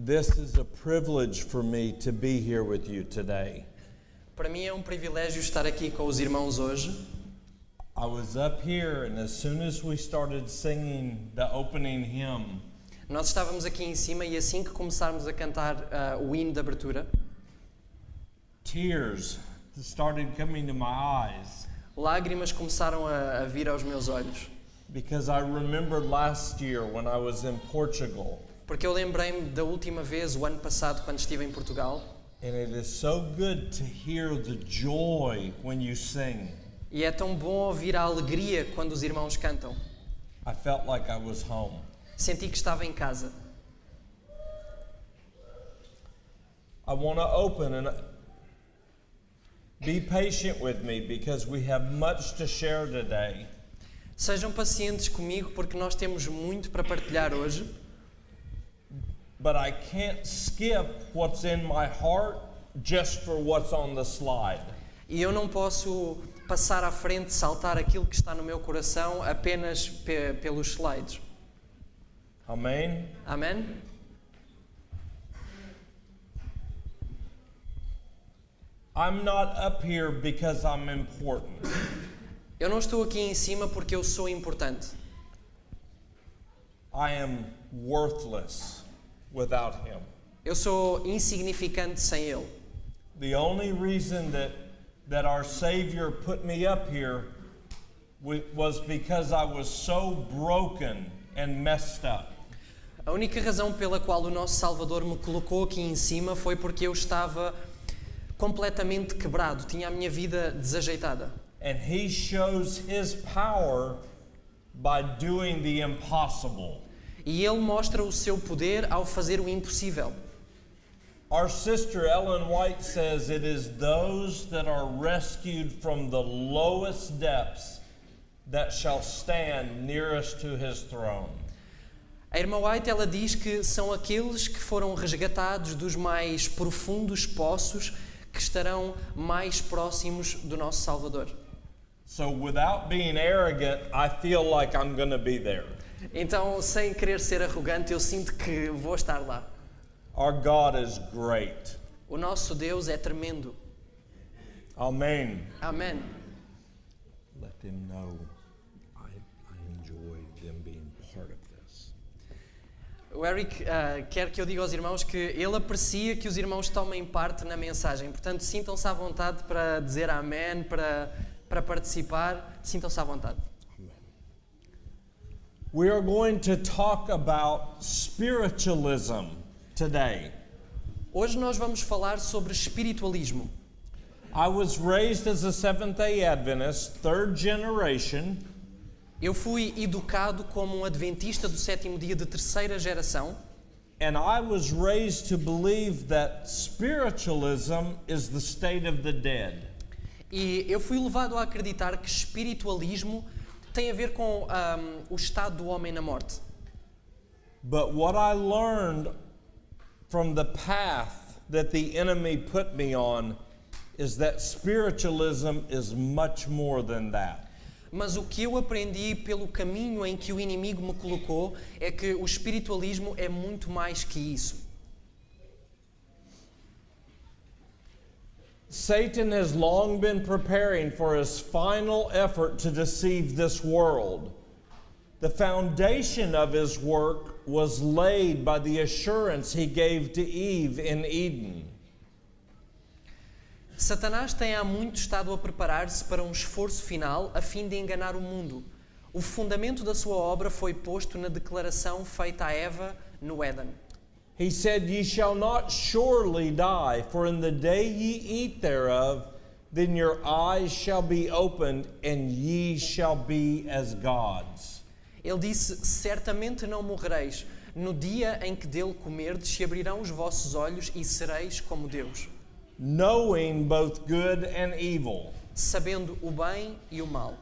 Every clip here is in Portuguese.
This is a privilege for me to be here with you today. Para mim é privilégio estar aqui com os irmãos hoje. I was up here, and as soon as we started singing the opening hymn, Nós estávamos aqui em cima e assim que começarmos a cantar o hino de abertura, tears started coming to my eyes lágrimas começaram a vir aos meus olhos. because I remembered last year when I was in Portugal, Porque eu lembrei-me da última vez, o ano passado, quando estive em Portugal, and it is so good to hear the joy when you sing. e é tão bom ouvir a alegria quando os irmãos cantam. I felt like I was home. Senti que estava em casa. I want to open and be patient with me because we have much to share today. Sejam pacientes comigo porque nós temos muito para partilhar hoje, But I can't skip what's in my heart just for what's on the slide. e eu não posso passar à frente, saltar aquilo que está no meu coração apenas pelos slides. Amen? Amém? I'm not up here because I'm important. Eu não estou aqui em cima porque eu sou importante. I am worthless without him. Eu sou insignificante sem ele. The only reason that our Savior put me up here was because I was so broken and messed up. A única razão pela qual o nosso Salvador me colocou aqui em cima foi porque eu estava completamente quebrado, tinha a minha vida desajeitada. And he shows his power by doing the impossible. E ele mostra o seu poder ao fazer o impossível. Our sister Ellen White says it is those that are rescued from the lowest depths that shall stand nearest to his throne. A irmã White, ela diz que são aqueles que foram resgatados dos mais profundos poços que estarão mais próximos do nosso Salvador. So without being arrogant, I feel like I'm going to be there. Então, sem querer ser arrogante, eu sinto que vou estar lá. Our God is great. O nosso Deus é tremendo. Amen. Amém. Let them know I enjoy them being part of this. O Eric quer que eu diga aos irmãos que ele aprecia que os irmãos tomem parte na mensagem. Portanto, sintam-se à vontade para dizer amém, para participar. Sintam-se à vontade. We are going to talk about spiritualism today. Hoje nós vamos falar sobre espiritualismo. I was raised as a Seventh-day Adventist, third generation, Eu fui educado como um adventista do sétimo dia de terceira geração. and I was raised to believe that spiritualism is the state of the dead. E eu fui levado a acreditar que espiritualismo tem a ver com o estado do homem na morte. But what I learned from the path that the enemy put me on is that spiritualism is much more than that. Mas o que eu aprendi pelo caminho em que o inimigo me colocou é que o espiritualismo é muito mais que isso. Satan has long been preparing for his final effort to deceive this world. The foundation of his work was laid by the assurance he gave to Eve in Eden. Satanás tem há muito estado a preparar-se para um esforço final a fim de enganar o mundo. O fundamento da sua obra foi posto na declaração feita a Eva no Éden. He said, "Ye shall not surely die, for in the day ye eat thereof, then your eyes shall be opened, and ye shall be as gods." Ele disse, certamente não morrereis. No dia em que dele comerdes, se abrirão os vossos olhos e sereis como Deus. Knowing both good and evil. Sabendo o bem e o mal.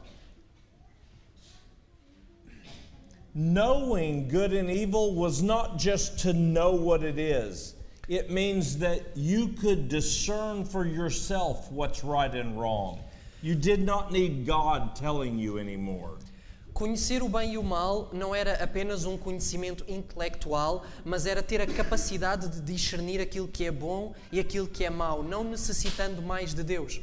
Knowing good and evil was not just to know what it is. It means that you could discern for yourself what's right and wrong. You did not need God telling you anymore. Conhecer o bem e o mal não era apenas um conhecimento intelectual, mas era ter a capacidade de discernir aquilo que é bom e aquilo que é mau, não necessitando mais de Deus.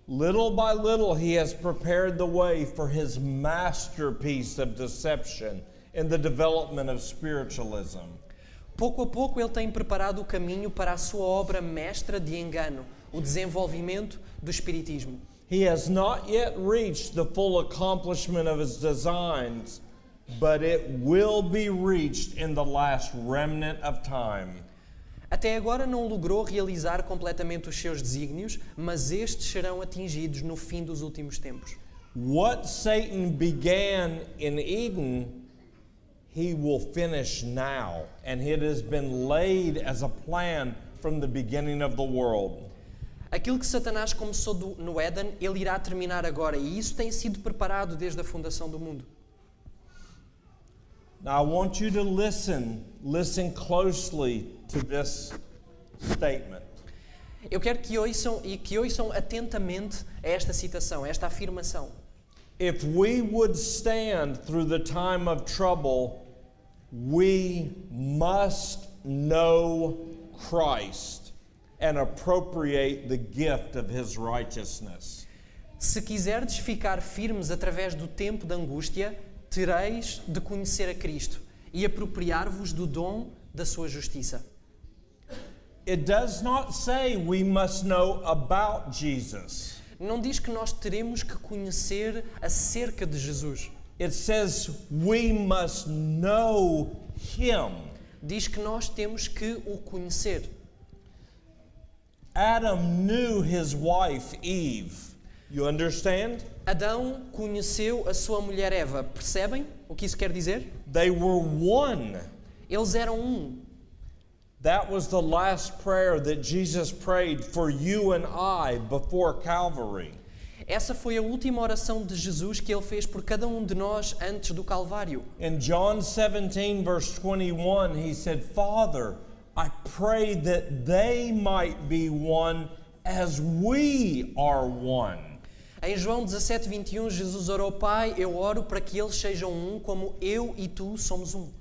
Little by little, he has prepared the way for his masterpiece of deception in the development of spiritualism. Pouco a pouco ele tem preparado o caminho para a sua obra mestra de engano, o desenvolvimento do espiritismo. He has not yet reached the full accomplishment of his designs, but it will be reached in the last remnant of time. Até agora não logrou realizar completamente os seus desígnios, mas estes serão atingidos no fim dos últimos tempos. What Satan began in Eden, he will finish now, and it has been laid as a plan from the beginning of the world. Aquilo que Satanás começou no Éden, ele irá terminar agora, e isso tem sido preparado desde a fundação do mundo. Now I want you to listen closely to this statement. Eu quero que ouçam atentamente a esta citação, a esta afirmação. If we would stand through the time of trouble, we must know Christ and appropriate the gift of his righteousness. Se quiserdes ficar firmes através do tempo de angústia, tereis de conhecer a Cristo e apropriar-vos do dom da sua justiça. It does not say we must know about Jesus. Não diz que nós teremos que conhecer acerca de Jesus. It says we must know him. Diz que nós temos que o conhecer. Adam knew his wife Eve. You understand? Adão conheceu a sua mulher Eva. Percebem o que isso quer dizer? They were one. Eles eram um. That was the last prayer that Jesus prayed for you and I before Calvary. Essa foi a última oração de Jesus que ele fez por cada um de nós antes do Calvário. In John 17 verse 21, he said, Father, I pray that they might be one as we are one. Em João 17:21, Jesus orou: Pai, eu oro para que eles sejam um como eu e tu somos um.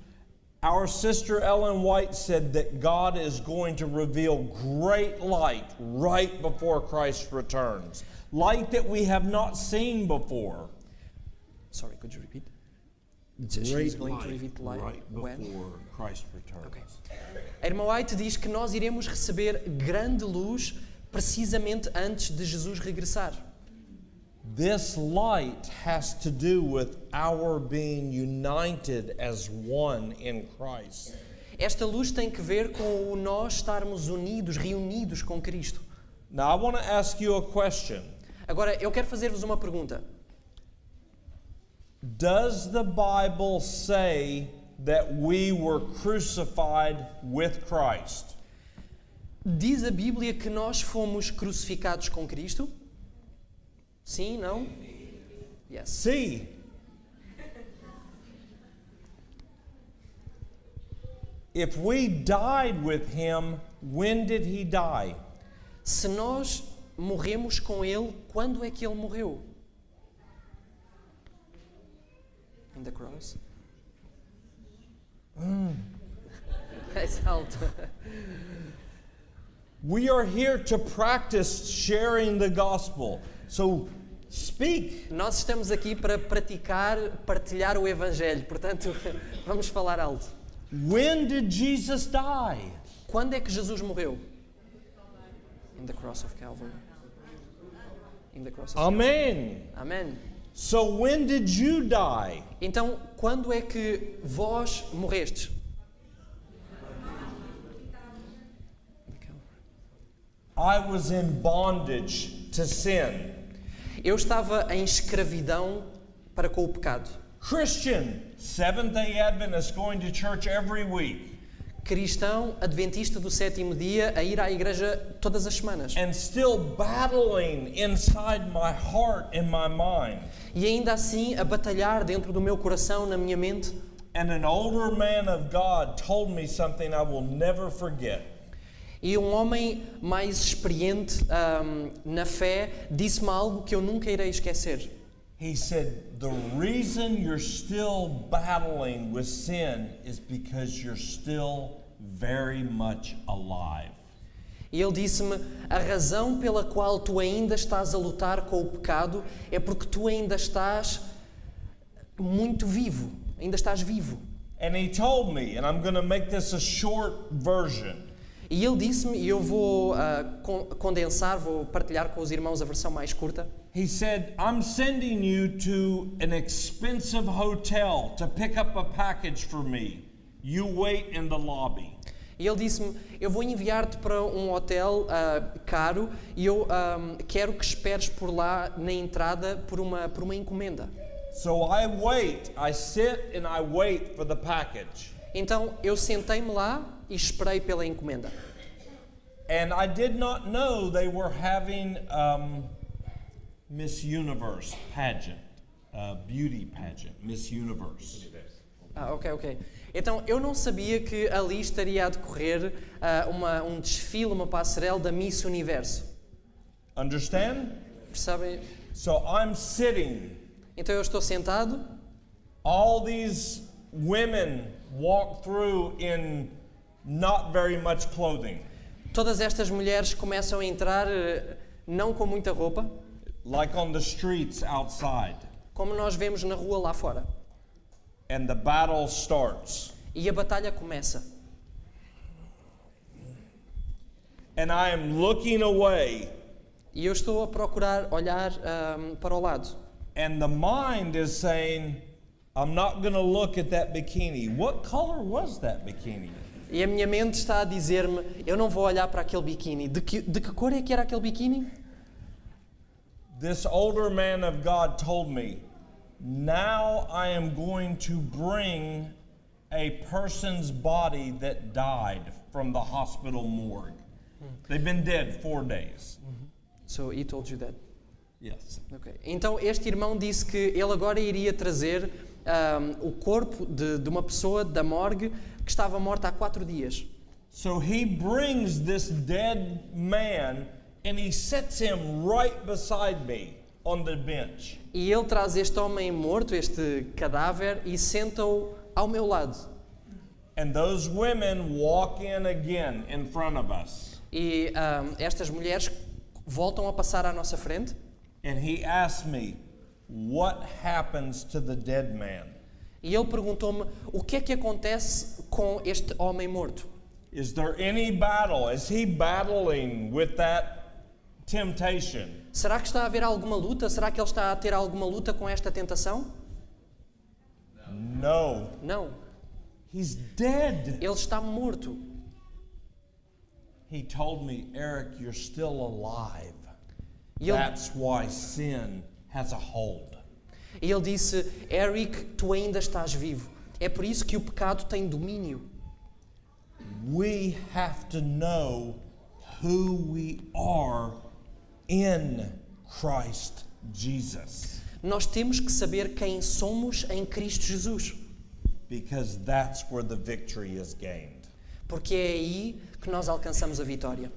Our sister Ellen White said that God is going to reveal great light right before Christ returns. Light that we have not seen before. Sorry, could you repeat? Great going to light reveal light right when? before Christ returns. Okay. A irmã White diz que nós iremos receber grande luz precisamente antes de Jesus regressar. This light has to do with our being united as one in Christ. Esta luz tem que ver com o nós estarmos unidos, reunidos com Cristo. Now I want to ask you a question. Agora, eu quero fazer-vos uma pergunta. Does the Bible say that we were crucified with Christ? Diz a Bíblia que nós fomos crucificados com Cristo? Sim, não? Yes. See, if we died with him, when did he die? Se nós morremos com ele, quando é que ele morreu? In the cross? É alto. We are here to practice sharing the gospel. So speak. Nós estamos aqui para partilhar o Evangelho. Portanto, vamos falar alto. When did Jesus die? Quando é que Jesus morreu? In the cross of Calvary. In the cross of Amen. Calvary. Amém. So when did you die? Então, quando é que vós morrestes? I was in bondage to sin. Eu estava em escravidão para com o pecado. Christian, Seventh-day Adventist, going to church every week. Cristão, adventista do sétimo dia, a ir à igreja todas as semanas. And still battling inside my heart and my mind. E ainda assim a batalhar dentro do meu coração, na minha mente. And an older man of God told me something I will never forget. E um homem mais experiente na fé disse-me algo que eu nunca irei esquecer. He said, the reason you're still battling with sin is because you're still very much alive. E ele disse-me, a razão pela qual tu ainda estás a lutar com o pecado é porque tu ainda estás muito vivo, ainda estás vivo. And he told me, and I'm going to make this a short version. E ele disse-me, e eu vou condensar, vou partilhar com os irmãos a versão mais curta. He said, I'm sending you to an expensive hotel to pick up a package for me. You wait in the lobby. E ele disse-me, eu vou enviar-te para um hotel caro e eu quero que esperes por lá na entrada por uma encomenda. So I sit and I wait for the package. Então eu sentei-me lá e esperei pela encomenda. And I did not know they were having Miss Universe pageant, beauty pageant, Miss Universe. Ok. Então eu não sabia que ali estaria a decorrer um desfile, uma passarela da Miss Universo. Understand? Percebem? So I'm sitting. Então eu estou sentado. All these women walk through in not very much clothing. Todas estas mulheres começam a entrar não com muita roupa, Like on the streets outside. como nós vemos na rua lá fora. And the battle starts. E a batalha começa. And I am looking away. E eu estou a procurar olhar para o lado. And the mind is saying, I'm not going to look at that bikini. What color was that bikini? E a minha mente está a dizer-me, eu não vou olhar para aquele biquíni. De que cor é que era aquele biquíni? This older man of God told me, now I am going to bring a person's body that died from the hospital morgue. They've been dead 4 days. So he told you that. Yes. Okay. Então este irmão disse que ele agora iria trazer o corpo de uma pessoa da morgue que estava morta há 4 dias. So he brings this dead man and he sets him right beside me on the bench. E ele traz este homem morto, este cadáver, e senta-o ao meu lado. And those women walk in again in front of us. E estas mulheres voltam a passar à nossa frente. And he asked me, what happens to the dead man? E ele perguntou-me, o que é que acontece com este homem morto? Is there any battle? Is he battling with that temptation? Será que está a haver alguma luta? Será que ele está a ter alguma luta com esta tentação? No. Não. He's dead. Ele está morto. He told me, Eric, you're still alive. E ele, That's why sin has a hold. e ele disse, Eric, tu ainda estás vivo. É por isso que o pecado tem domínio. We have to know who we are in Christ Jesus. Nós temos que saber quem somos em Cristo Jesus. Because that's where the victory is gained. Porque é aí que nós alcançamos a vitória.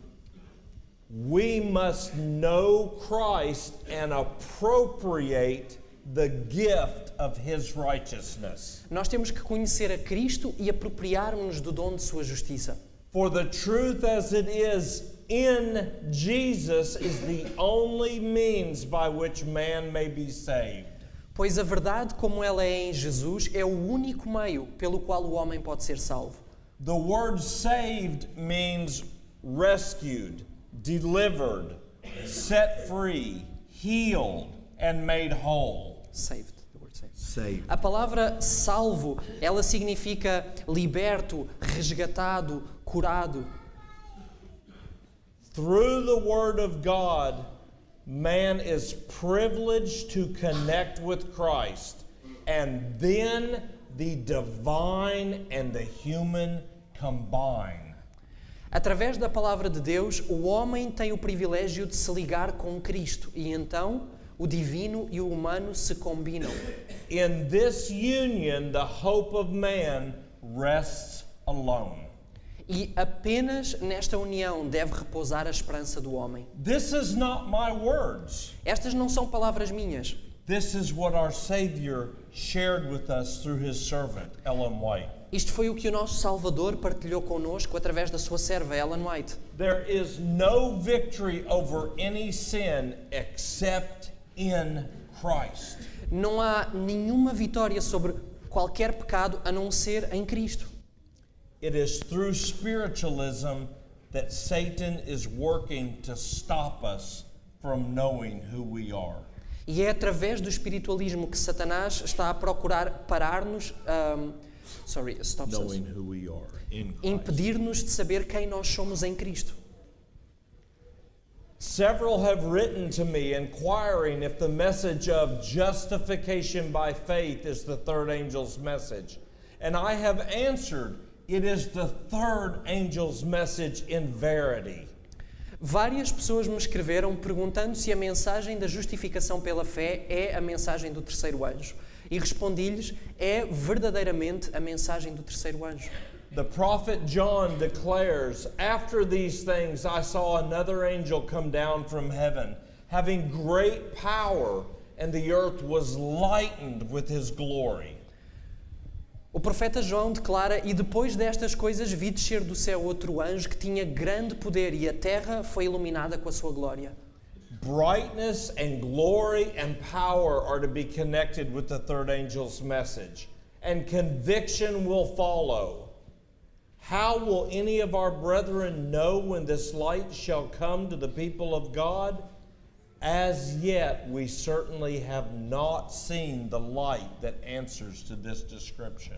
We must know Christ and appropriate the gift of His righteousness. Nós temos que conhecer a Cristo e apropriarmos-nos do dom de sua justiça. For the truth as it is in Jesus is the only means by which man may be saved. Pois a verdade como ela é em Jesus é o único meio pelo qual o homem pode ser salvo. The word saved means rescued, delivered, set free, healed, and made whole. Saved. The word saved. Saved. A palavra salvo, ela significa liberto, resgatado, curado. Through the Word of God, man is privileged to connect with Christ, and then the divine and the human combine. Através da palavra de Deus, o homem tem o privilégio de se ligar com Cristo e então o divino e o humano se combinam. In this union, the hope of man rests alone. E apenas nesta união deve repousar a esperança do homem. This is not my words. Estas não são palavras minhas. This is what our Savior shared with us through his servant, Ellen White. Isto foi o que o nosso Salvador partilhou connosco através da sua serva Ellen White. There is no victory over any sin except in Christ. Não há nenhuma vitória sobre qualquer pecado a não ser em Cristo. It is through spiritualism that Satan is working to stop us from knowing who we are. E é através do espiritualismo que Satanás está a procurar parar-nos, Knowing who we are in Christ. impedir-nos de saber quem nós somos em Cristo. Several have written to me inquiring if the message of justification by faith is the third angel's message. And I have answered, it is the third angel's message in verity. Várias pessoas me escreveram perguntando se a mensagem da justificação pela fé é a mensagem do terceiro anjo. E respondi-lhes, é verdadeiramente a mensagem do terceiro anjo. The prophet John declares, after these things I saw another angel come down from heaven, having great power, and the earth was lightened with his glory. O profeta João declara, e depois destas coisas vi descer do céu outro anjo que tinha grande poder e a terra foi iluminada com a sua glória. Brightness and glory and power are to be connected with the third angel's message, and conviction will follow. How will any of our brethren know when this light shall come to the people of God? As yet, we certainly have not seen the light that answers to this description.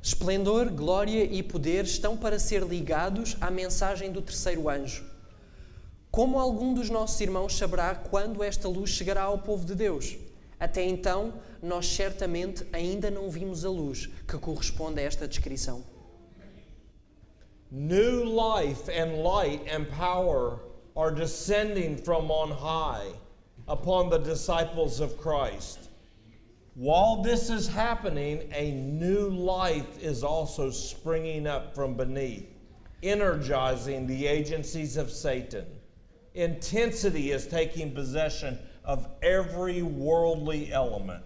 Esplendor, glória e poder estão para ser ligados à mensagem do terceiro anjo. Como algum dos nossos irmãos saberá quando esta luz chegará ao povo de Deus? Até então, nós certamente ainda não vimos a luz que corresponde a esta descrição. New life and light and power are descending from on high upon the disciples of Christ. While this is happening, a new life is also springing up from beneath, energizing the agencies of Satan. Intensity is taking possession of every worldly element.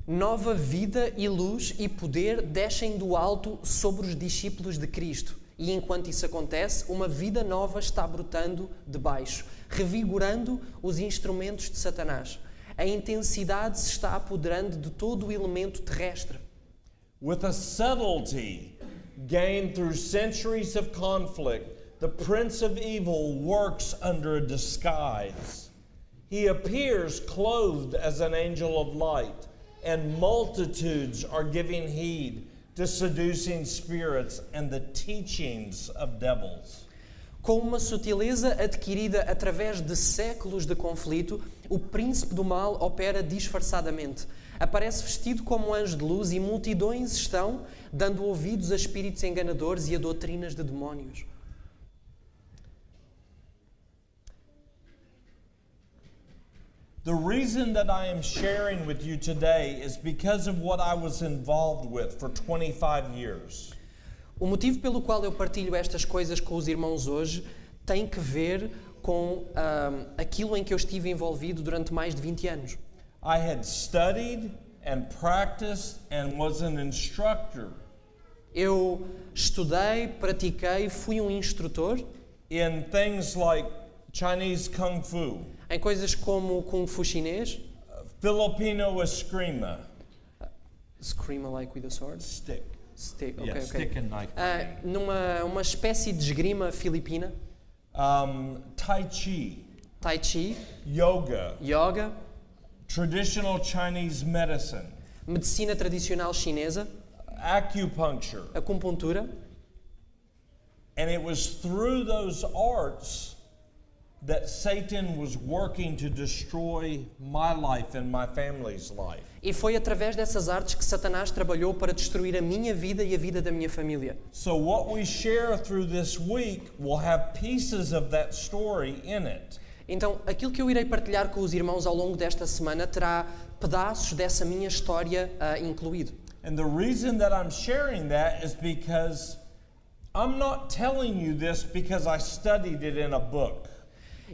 Nova vida e luz e poder descem do alto sobre os discípulos de Cristo. E enquanto isso acontece, uma vida nova está brotando de baixo, revigorando os instrumentos de Satanás. A intensidade se está apoderando de todo o elemento terrestre. With a subtlety gained through centuries of conflict, the prince of evil works under a disguise. He appears clothed as an angel of light, and multitudes are giving heed to seducing spirits and the teachings of devils. Com uma sutileza adquirida através de séculos de conflito, o príncipe do mal opera disfarçadamente. Aparece vestido como anjo de luz e multidões estão dando ouvidos a espíritos enganadores e a doutrinas de demónios. The reason that I am sharing with you today is because of what I was involved with for 25 years. O motivo pelo qual eu partilho estas coisas com os irmãos hoje tem que ver com aquilo em que eu estive envolvido durante mais de 20 anos. I had studied and practiced and was an instructor Eu estudei, pratiquei, fui um instrutor in things like Chinese Kung Fu, em coisas como Kung Fu chinês, Filipino Eskrima, Scream like with a sword, stick. stick, Yeah, ok. stick and knife. Numa uma espécie de esgrima filipina, Tai Chi, Tai Chi, yoga, Yoga, traditional Chinese medicine, medicina tradicional chinesa, acupuncture. acupuntura. And it was through those arts that Satan was working to destroy my life and my family's life. E foi através dessas artes que Satanás trabalhou para destruir a minha vida e a vida da minha família. So what we share through this week will have pieces of that story in it. Então, aquilo que eu irei partilhar com os irmãos ao longo desta semana terá pedaços dessa minha história incluído. And the reason that I'm sharing that is because I'm not telling you this because I studied it in a book.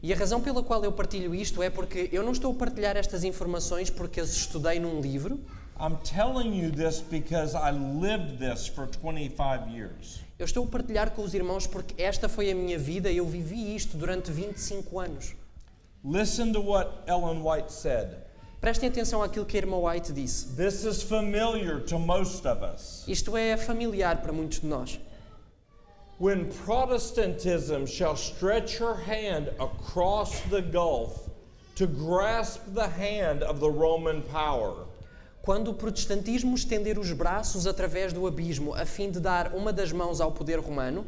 E a razão pela qual eu partilho isto é porque eu não estou a partilhar estas informações porque as estudei num livro. I'm telling you this because I lived this for 25 years. Eu estou a partilhar com os irmãos porque esta foi a minha vida e eu vivi isto durante 25 anos. Listen to what Ellen White said. Prestem atenção àquilo que a irmã White disse. This is familiar to most of us. Isto é familiar para muitos de nós. When Protestantism shall stretch her hand across the gulf to grasp the hand of the Roman power, quando o protestantismo estender os braços através do abismo a fim de dar uma das mãos ao poder romano,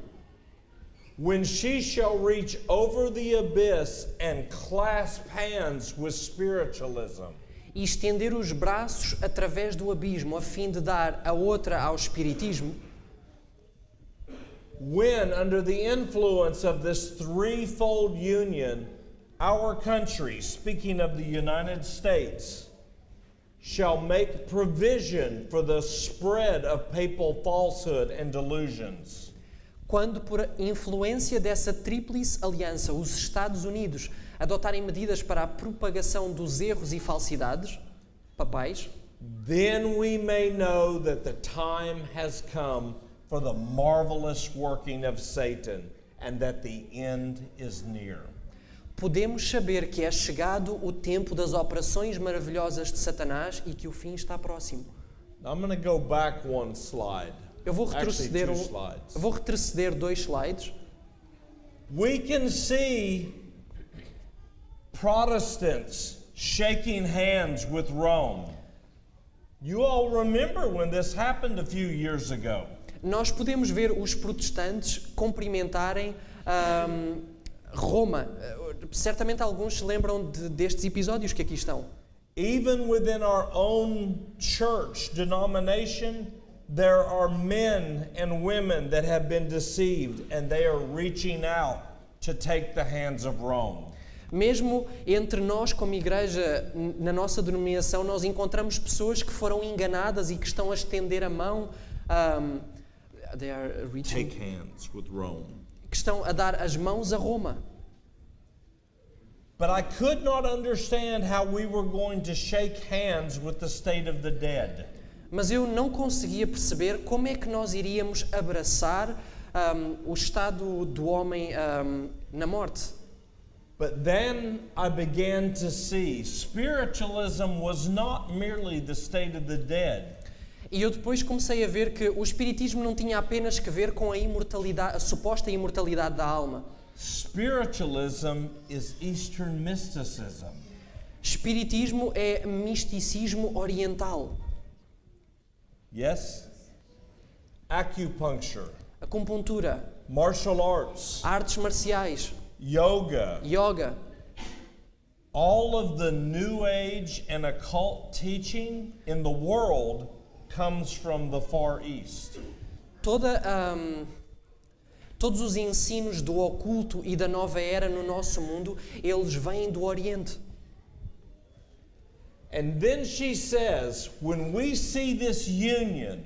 when she shall reach over the abyss and clasp hands with spiritualism, e estender os braços através do abismo a fim de dar a outra ao espiritismo, when under the influence of this threefold union, our country, speaking of the United States, shall make provision for the spread of papal falsehood and delusions. quando por influência dessa tríplice aliança os Estados Unidos adotarem medidas para a propagação dos erros e falsidades papais, then we may know that the time has come for the marvelous working of Satan and that the end is near. podemos saber que é chegado o tempo das operações maravilhosas de Satanás e que o fim está próximo. I'm going to go back one slide. Eu vou Actually, retroceder, two slides. eu vou retroceder 2 slides. We can see Protestants shaking hands with Rome. You all remember when this happened a few years ago. Nós podemos ver os protestantes cumprimentarem Roma. Certamente alguns se lembram destes episódios que aqui estão. Even within our own church denomination, there are men and women that have been deceived and they are reaching out to take the hands of Rome. Mesmo entre nós, como igreja, na nossa denominação, nós encontramos pessoas que foram enganadas e que estão a estender a mão, they are reaching, Take hands with Rome. que estão a dar as mãos a Roma. But I could not understand how we were going to shake hands with the state of the dead. Mas eu não conseguia perceber como é que nós iríamos abraçar o estado do homem na morte. But then I began to see spiritualism was not merely the state of the dead. E eu depois comecei a ver que o espiritismo não tinha apenas que ver com a imortalidade, a suposta imortalidade da alma. Spiritualism is Eastern mysticism. Espiritismo é misticismo oriental. Yes? Acupuncture, Acupuntura, martial arts, artes marciais, yoga, yoga. all of the New Age and occult teaching in the world comes from the Far East. Todos os ensinos do oculto e da nova era no nosso mundo, eles vêm do Oriente. And then she says, when we see this union,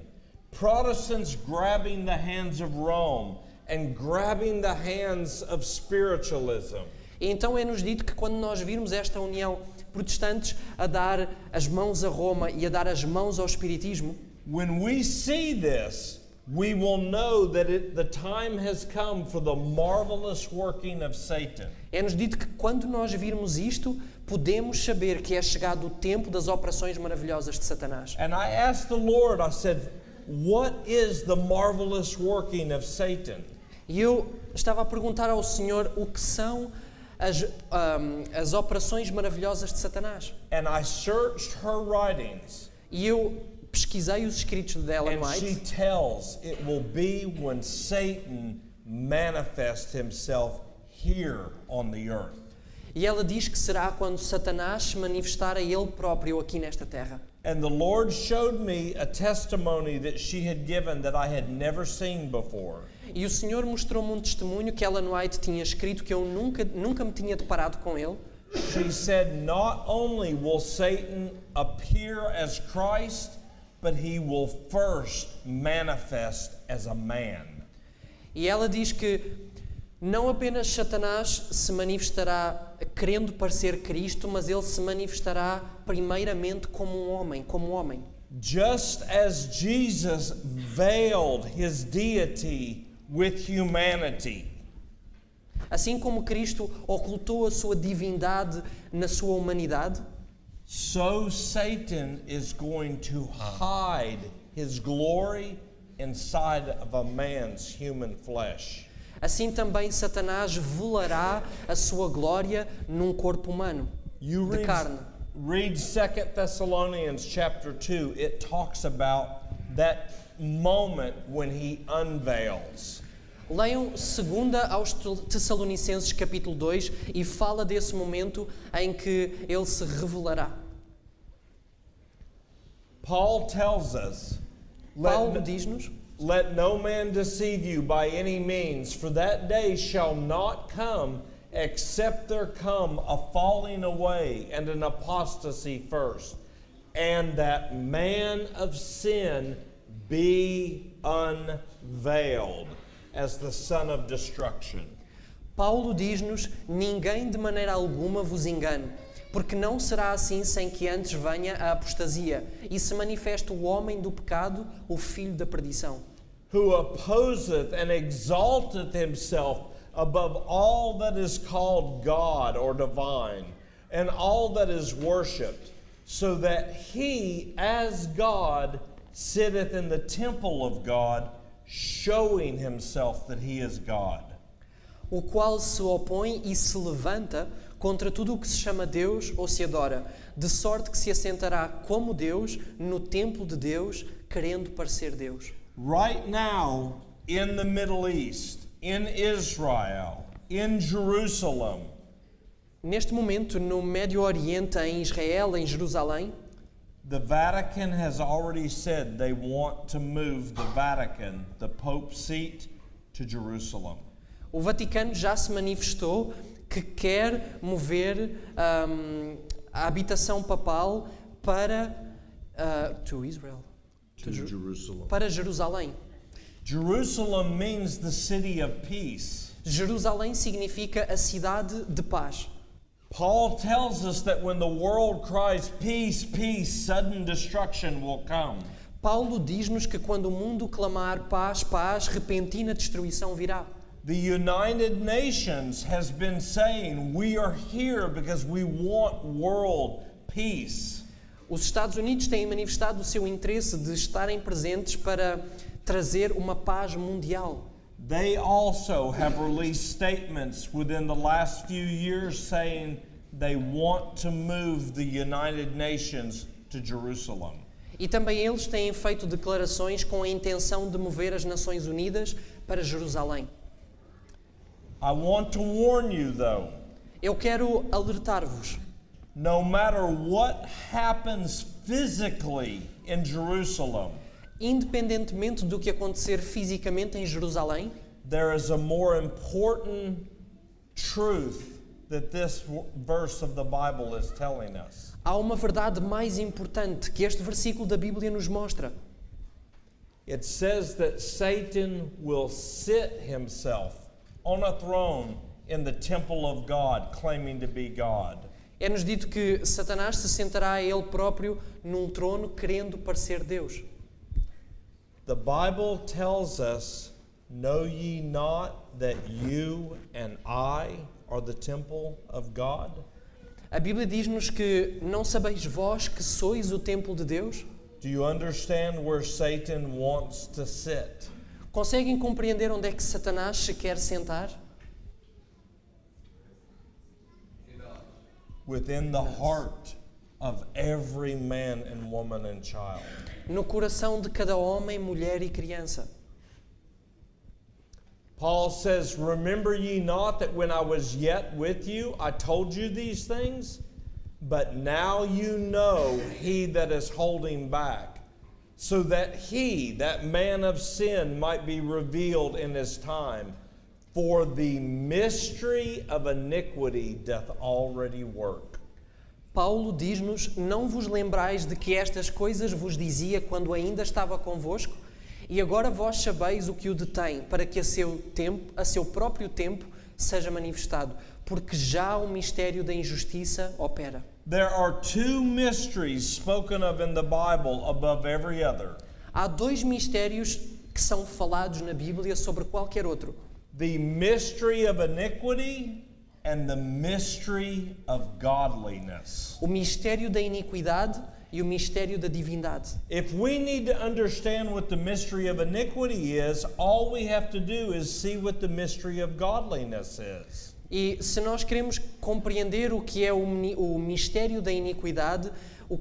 Protestants grabbing the hands of Rome and grabbing the hands of spiritualism, E então é-nos dito que quando nós virmos esta união, protestantes a dar as mãos a Roma e a dar as mãos ao espiritismo, when we see this, we will know that the time has come for the marvelous working of Satan. é-nos dito que quando nós virmos isto, podemos saber que é chegado o tempo das operações maravilhosas de Satanás. And I asked the Lord, I said, what is the marvelous working of Satan? E eu estava a perguntar ao Senhor o que são as operações maravilhosas de Satanás. And I searched her writings. E eu pesquisei os escritos dela And no she White. tells it will be when Satan manifests himself here on the earth. E ela diz que será quando Satanás se manifestar a ele próprio aqui nesta terra. And the Lord showed me a testimony that she had given that I had never seen before. E o Senhor mostrou-me um testemunho que Ellen White tinha escrito que eu nunca me tinha deparado com ele. She said, not only will Satan appear as Christ, but he will first manifest as a man. E ela diz que Não apenas Satanás se manifestará querendo parecer Cristo, mas ele se manifestará primeiramente como um homem. Just as Jesus veiled his deity with humanity, Assim como Cristo ocultou a sua divindade na sua humanidade, so Satan is going to hide his glory inside of a man's human flesh. assim também Satanás velará a sua glória num corpo humano, You de carne. read 2 Thessalonians chapter 2. It talks about that moment when he unveils. Leiam 2 aos Tessalonicenses capítulo 2 e fala desse momento em que ele se revelará. Paul tells us, Paulo diz-nos: let no man deceive you by any means, for that day shall not come except there come a falling away and an apostasy first, and that man of sin be unveiled as the son of destruction. Paulo diz-nos: ninguém de maneira alguma vos engane, porque não será assim sem que antes venha a apostasia e se manifeste o homem do pecado, o filho da perdição, Who opposeth and exalteth himself above all that is called God or divine, and all that is worshipped, so that he, as God, sitteth in the temple of God, showing himself that he is God. o qual se opõe e se levanta contra tudo o que se chama Deus ou se adora, de sorte que se assentará como Deus no templo de Deus, querendo parecer Deus. Right now, in the Middle East, in Israel, in Jerusalem, Neste momento, no Médio Oriente, em Israel, em Jerusalém, the Vatican has already said they want to move the Vatican, the Pope's seat, to Jerusalem. o Vaticano já se manifestou que quer mover a habitação papal para to Israel, Jerusalem. para Jerusalém. Jerusalem means the city of peace. Jerusalém significa a cidade de paz. Paul tells us that when the world cries peace, peace, sudden destruction will come. Paulo diz-nos que quando o mundo clamar paz, paz, repentina destruição virá. The United Nations has been saying we are here because we want world peace. Os Estados Unidos têm manifestado o seu interesse de estarem presentes para trazer uma paz mundial. They also have released statements within the last few years saying they want to move the United Nations to Jerusalem. E também eles têm feito declarações com a intenção de mover as Nações Unidas para Jerusalém. I want to warn you though, Eu quero alertar-vos. no matter what happens physically in Jerusalem, Independentemente do que acontecer fisicamente em Jerusalém, there is a more important truth that this verse of the Bible is telling us. há uma verdade mais importante que este versículo da Bíblia nos mostra. It says that Satan will sit himself on a throne in the temple of God, claiming to be God. É-nos dito que Satanás se sentará a ele próprio num trono querendo parecer Deus. The Bible tells us, know ye not that you and I are the temple of God? A Bíblia diz-nos que não sabeis vós que sois o templo de Deus? Do you understand where Satan wants to sit? Conseguem compreender onde é que Satanás se quer sentar? Within the heart of every man and woman and child. No coração de cada homem, mulher e criança. Paul says, remember ye not that when I was yet with you, I told you these things? But now you know he that is holding back, so that he, that man of sin, might be revealed in his time. For the mystery of iniquity doth already work. Paulo diz-nos: não vos lembrais de que estas coisas vos dizia quando ainda estava convosco? E agora vós sabeis o que o detém, para que a seu próprio tempo, seja manifestado, porque já o mistério da injustiça opera. There are two mysteries spoken of in the Bible above every other. Há dois mistérios que são falados na Bíblia sobre qualquer outro. The mystery of iniquity and the mystery of godliness. O mistério da iniquidade e o mistério da divindade. If we need to understand what the mystery of iniquity is, all we have to do is see what the mystery of godliness is. E se nós queremos compreender o que é o mistério da iniquidade, o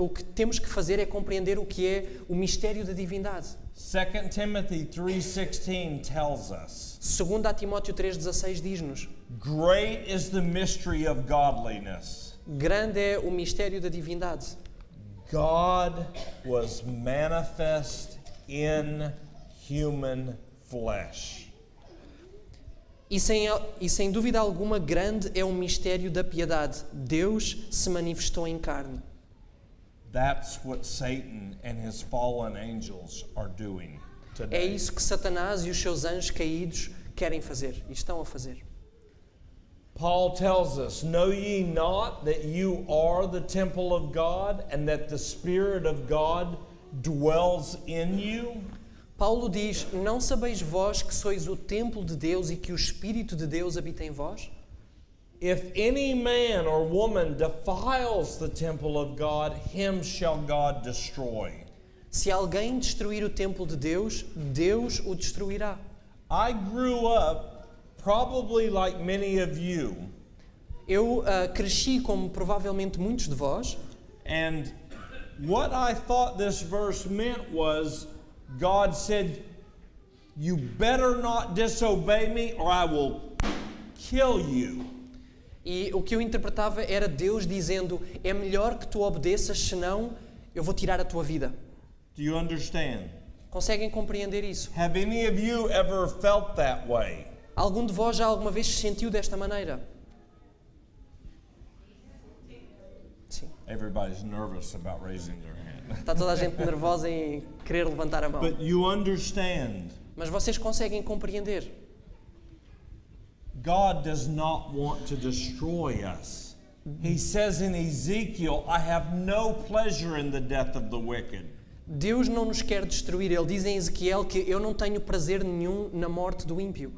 que temos que fazer é compreender o que é o mistério da divindade. 2 Timothy 3:16 tells us, 2 Timóteo 3,16 diz-nos: great is the mystery of godliness. grande é o mistério da divindade. God was manifest in human flesh. E sem dúvida alguma, grande é o mistério da piedade. Deus se manifestou em carne. That's what Satan and his fallen angels are doing É today. isso que Satanás e os seus anjos caídos querem fazer e estão a fazer. Paul tells us, know ye not that you are the temple of God and that the Spirit of God dwells in you? Paulo diz: não sabeis vós que sois o templo de Deus e que o Espírito de Deus habita em vós? If any man or woman defiles the temple of God, him shall God destroy. Se alguém destruir o templo de Deus, Deus o destruirá. I grew up probably like many of you, Eu cresci como provavelmente muitos de vós, and what I thought this verse meant was God said, you better not disobey me or I will kill you. e o que eu interpretava era Deus dizendo: é melhor que tu obedeças, senão eu vou tirar a tua vida. Do you understand? Conseguem compreender isso? Have any of you ever felt that way? Algum de vós já alguma vez se sentiu desta maneira? Sim. Everybody's nervous about raising their hand. Está toda a gente nervosa em querer levantar a mão. But you understand, Mas vocês conseguem compreender? God does not want to destroy us. He says in Ezekiel, I have no pleasure in the death of the wicked. Deus não nos quer destruir. Ele diz em Ezequiel que eu não tenho prazer nenhum na morte do ímpio.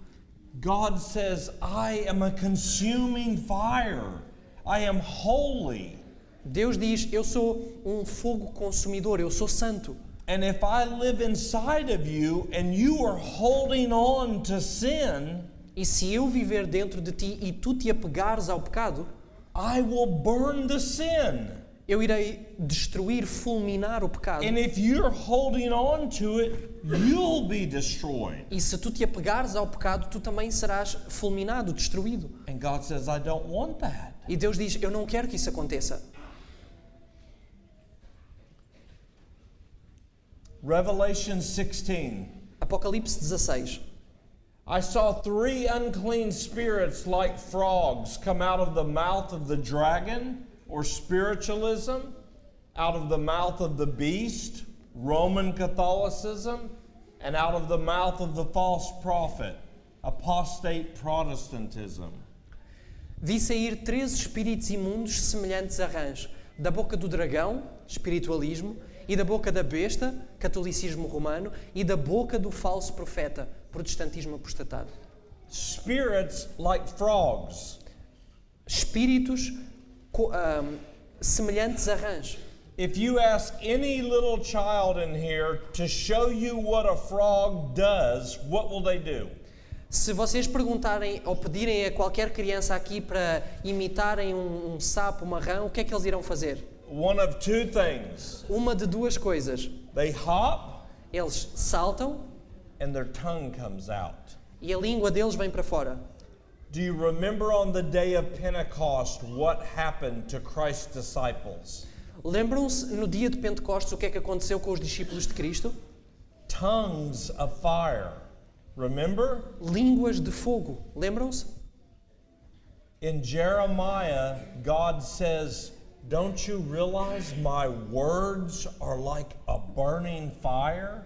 God says, I am a consuming fire. I am holy. Deus diz: eu sou um fogo consumidor, eu sou santo. And if I live inside of you and you are holding on to sin, E se eu viver dentro de ti e tu te apegares ao pecado, I will burn the sin. eu irei destruir, fulminar o pecado. And if you're holding on to it, you'll be destroyed. E se tu te apegares ao pecado, tu também serás fulminado, destruído. And God says, I don't want that. E Deus diz: eu não quero que isso aconteça. Revelation 16. Apocalipse 16. I saw 3 unclean spirits like frogs come out of the mouth of the dragon, or spiritualism, out of the mouth of the beast, Roman Catholicism, and out of the mouth of the false prophet, apostate Protestantism. Vi sair 3 espíritos imundos semelhantes a rãs, da boca do dragão, espiritualismo, e da boca da besta, catolicismo romano, e da boca do falso profeta, protestantismo apostatado. Spirits like frogs. Espíritos semelhantes a rãs. If you ask any little child in here to show you what a frog does, what will they do? Se vocês perguntarem ou pedirem a qualquer criança aqui para imitarem um sapo, uma rã, o que é que eles irão fazer? One of 2 things. Uma de 2 coisas. They hop Eles saltam and their tongue comes out. e a língua deles vem para fora. Do you remember on the day of Pentecost what happened to Christ's disciples? Lembram-se no dia de Pentecostes o que é que aconteceu com os discípulos de Cristo? Tongues of fire. Remember? Línguas de fogo. Lembram-se? In Jeremiah, God says, don't you realize my words are like a burning fire?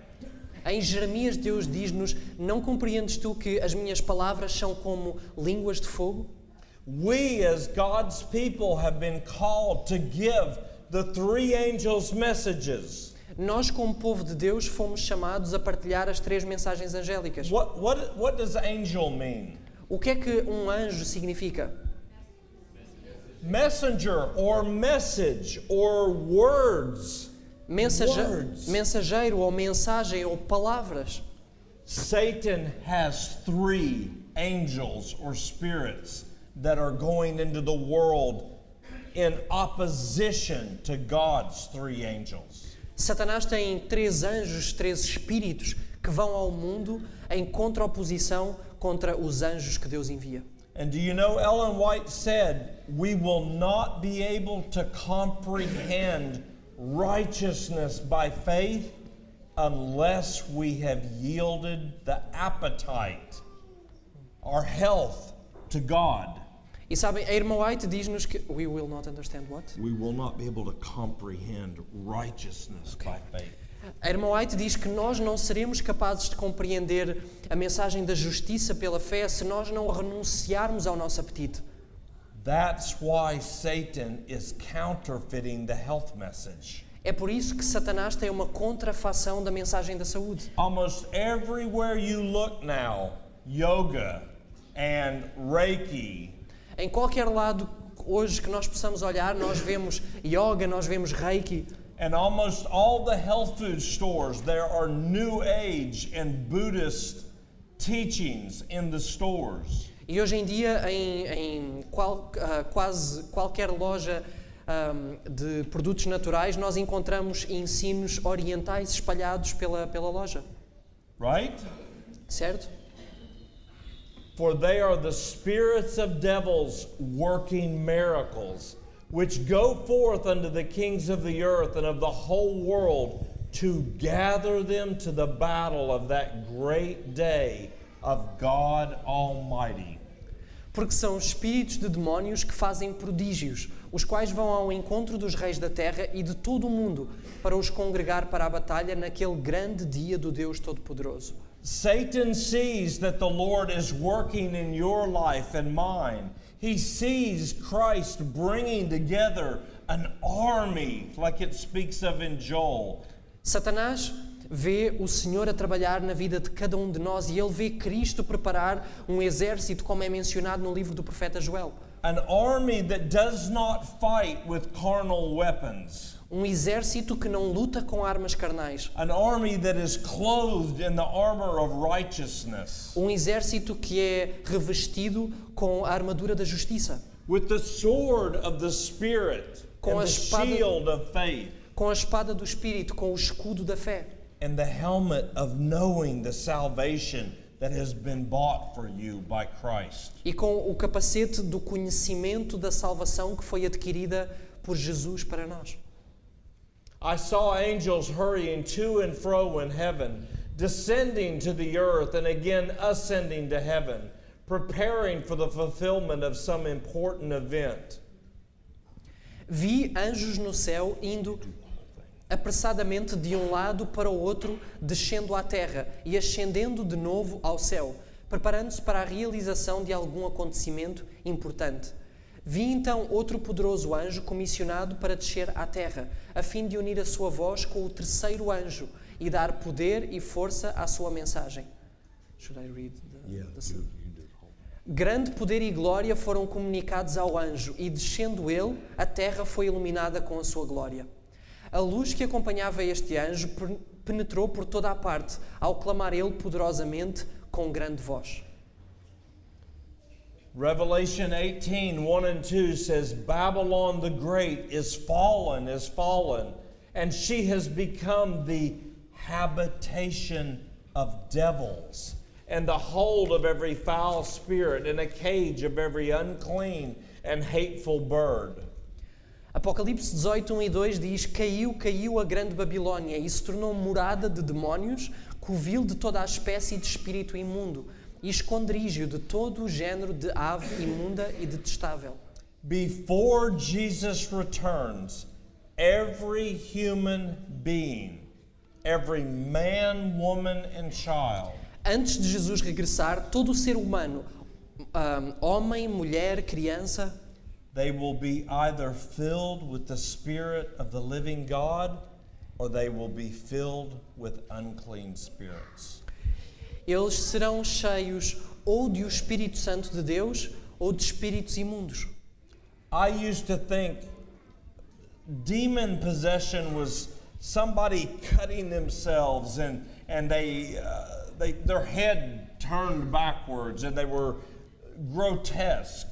Em Jeremias, Deus diz-nos: não compreendes tu que as minhas palavras são como línguas de fogo? We, as God's people, have been called to give the three angels' messages. Nós, como povo de Deus, fomos chamados a partilhar as 3 mensagens angélicas. What does angel mean? O que é que um anjo significa? Messenger or message or words. Mensageiro ou mensagem ou palavras. Satan has 3 angels or spirits that are going into the world in opposition to God's 3 angels. Satanás tem 3 anjos, 3 espíritos que vão ao mundo em contraoposição contra os anjos que Deus envia. And do you know, Ellen White said, we will not be able to comprehend righteousness by faith unless we have yielded the appetite, our health, to God. E sabem, a irmã White diz-nos que we will not understand what? We will not be able to comprehend righteousness by faith. A irmã White diz que nós não seremos capazes de compreender a mensagem da justiça pela fé se nós não renunciarmos ao nosso apetite. That's why Satan is counterfeiting the health message. É por isso que Satanás tem uma contrafação da mensagem da saúde. Almost everywhere you look now, yoga and Reiki. Em qualquer lado hoje que nós possamos olhar, nós vemos yoga, nós vemos Reiki. And almost all the health food stores, there are New Age and Buddhist teachings in the stores. E hoje em dia, quase qualquer loja de produtos naturais, nós encontramos ensinos orientais espalhados pela loja. Right? Certo? For they are the spirits of devils working miracles, which go forth unto the kings of the earth and of the whole world to gather them to the battle of that great day of God Almighty. Porque são espíritos de demónios que fazem prodígios, os quais vão ao encontro dos reis da terra e de todo o mundo, para os congregar para a batalha naquele grande dia do Deus Todo-Poderoso. Satan sees that the Lord is working in your life and mine. He sees Christ bringing together an army, like it speaks of in Joel. Satanás vê o Senhor a trabalhar na vida de cada um de nós e ele vê Cristo preparar um exército, como é mencionado no livro do profeta Joel. An army that does not fight with carnal weapons. Um exército que não luta com armas carnais. An army that is clothed in the armor of righteousness. Um exército que é revestido com a armadura da justiça. With the sword of the Spirit and the shield of faith. Com a espada do Espírito, com o escudo da fé. And the helmet of knowing the salvation that has been bought for you by Christ. E com o capacete do conhecimento da salvação que foi adquirida por Jesus para nós. I saw angels hurrying to and fro in heaven, descending to the earth and again ascending to heaven, preparing for the fulfillment of some important event. Vi anjos no céu indo apressadamente de um lado para o outro, descendo à terra e ascendendo de novo ao céu, preparando-se para a realização de algum acontecimento importante. Vi então outro poderoso anjo comissionado para descer à terra, a fim de unir a sua voz com o terceiro anjo e dar poder e força à sua mensagem. Should I read Grande poder e glória foram comunicados ao anjo, e descendo ele, a terra foi iluminada com a sua glória. A luz que acompanhava este anjo penetrou por toda a parte, ao clamar ele poderosamente com grande voz. Revelation 18, 1 and 2 says, Babylon the Great is fallen, and she has become the habitation of devils, and the hold of every foul spirit, and a cage of every unclean and hateful bird. Apocalipse 18, 1 e 2 diz: Caiu a grande Babilônia e se tornou morada de demónios, covil de toda a espécie de espírito imundo e esconderijo de todo o género de ave imunda e detestável. Before Jesus returns, every human being, every man, woman, and child Antes de Jesus regressar, todo o ser humano, homem, mulher, criança, they will be either filled with the Spirit of the living God or they will be filled with unclean spirits. eles serão cheios ou do Espírito Santo de Deus ou de espíritos imundos. I used to think demon possession was somebody cutting themselves and their head turned backwards and they were grotesque.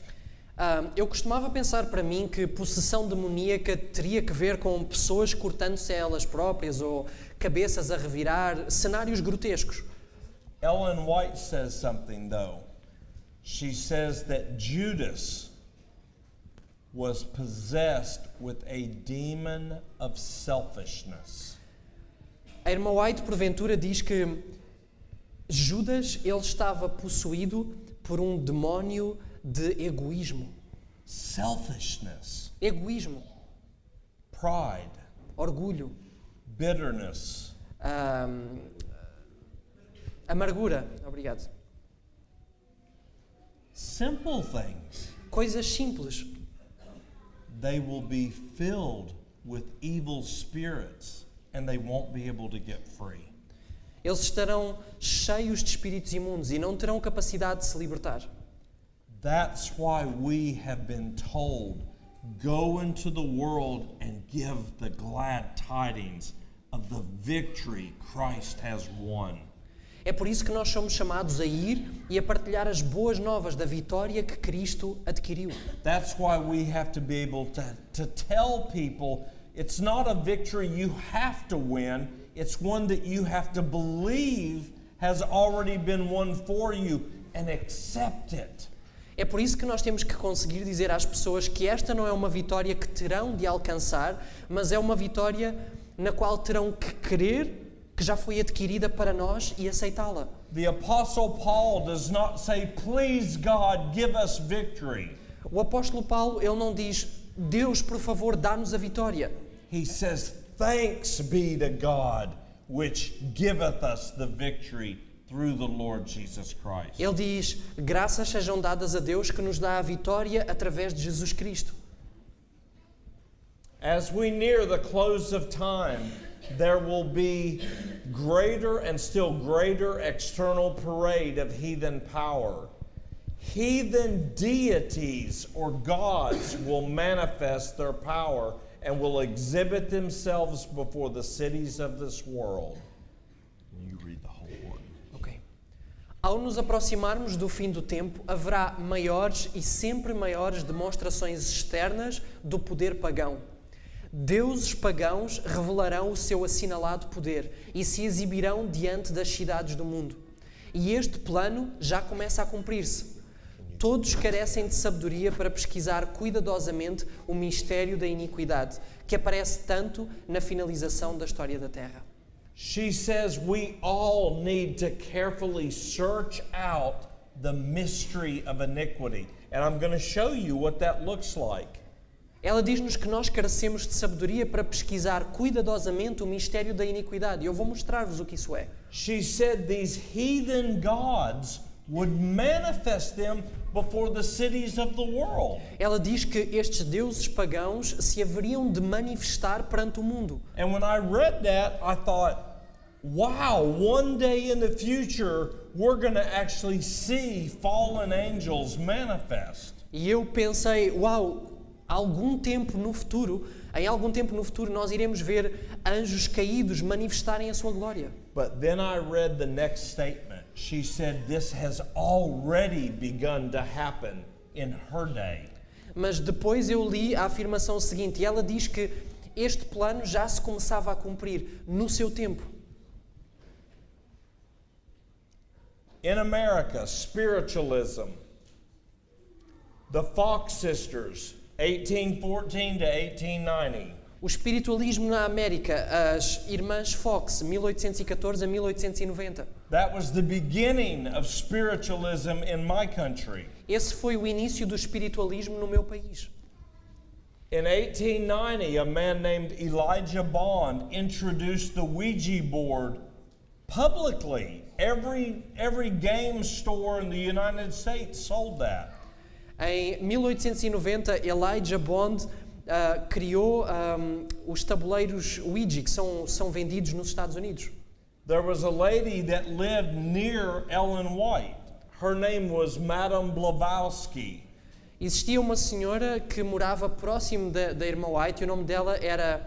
Eu costumava pensar para mim que possessão demoníaca teria que ver com pessoas cortando-se a elas próprias ou cabeças a revirar, cenários grotescos. Ellen White says something though. She says that Judas was possessed with a demon of selfishness. A irmã White, porventura, diz que Judas ele estava possuído por um demónio de egoísmo. Selfishness, Egoísmo, pride, orgulho, bitterness. Amargura. Obrigado. Simple things. Coisas simples. They will be filled with evil spirits and they won't be able to get free. Eles estarão cheios de espíritos imundos e não terão capacidade de se libertar. That's why we have been told, go into the world and give the glad tidings of the victory Christ has won. É por isso que nós somos chamados a ir e a partilhar as boas novas da vitória que Cristo adquiriu. That's why we have to be able to tell people it's not a victory you have to win, it's one that you have to believe has already been won for you and accept it. É por isso que nós temos que conseguir dizer às pessoas que esta não é uma vitória que terão de alcançar, mas é uma vitória na qual terão que crer que já foi adquirida para nós e aceitá-la. The Apostle Paul does not say, please God, give us victory. O apóstolo Paulo, ele não diz, Deus, por favor, dá-nos a vitória. He says, thanks be to God, which giveth us the victory through the Lord Jesus Christ. Ele diz, graças sejam dadas a Deus que nos dá a vitória através de Jesus Cristo. As we near the close of time, there will be greater and still greater external parade of heathen power. Heathen deities or gods will manifest their power and will exhibit themselves before the cities of this world. You read the whole one. Ok. Ao nos aproximarmos do fim do tempo, haverá maiores e sempre maiores demonstrações externas do poder pagão. Deuses pagãos revelarão o seu assinalado poder e se exibirão diante das cidades do mundo. E este plano já começa a cumprir-se. Todos carecem de sabedoria para pesquisar cuidadosamente o mistério da iniquidade, que aparece tanto na finalização da história da Terra. She says we all need to carefully search out the mystery of iniquity. And I'm going to show you what that looks like. Ela diz-nos que nós carecemos de sabedoria para pesquisar cuidadosamente o mistério da iniquidade. E eu vou mostrar-vos o que isso é. She said these heathen gods would manifest them before the cities of the world. Ela diz que estes deuses pagãos se haveriam de manifestar perante o mundo. And when I read that, I thought, wow, one day in the future, we're going to actually see fallen angels manifest. E eu pensei, uau, em algum tempo no futuro, nós iremos ver anjos caídos manifestarem a sua glória. But then I read the next statement. She said this has already begun to happen in her day. Mas depois eu li a afirmação seguinte, e ela diz que este plano já se começava a cumprir no seu tempo. In America, spiritualism, the Fox sisters, 1814 to 1890. O espiritualismo na América, as irmãs Fox, 1814 a 1890. That was the beginning of spiritualism in my country. Esse foi o início do espiritualismo no meu país. In 1890, a man named Elijah Bond introduced the Ouija board publicly. Every game store in the United States sold that. Em 1890, Elijah Bond criou os tabuleiros Ouija, que são vendidos nos Estados Unidos. There was a lady that lived near Ellen White. Her name was Madame Blavatsky. Existia uma senhora que morava próximo da irmã White e o nome dela era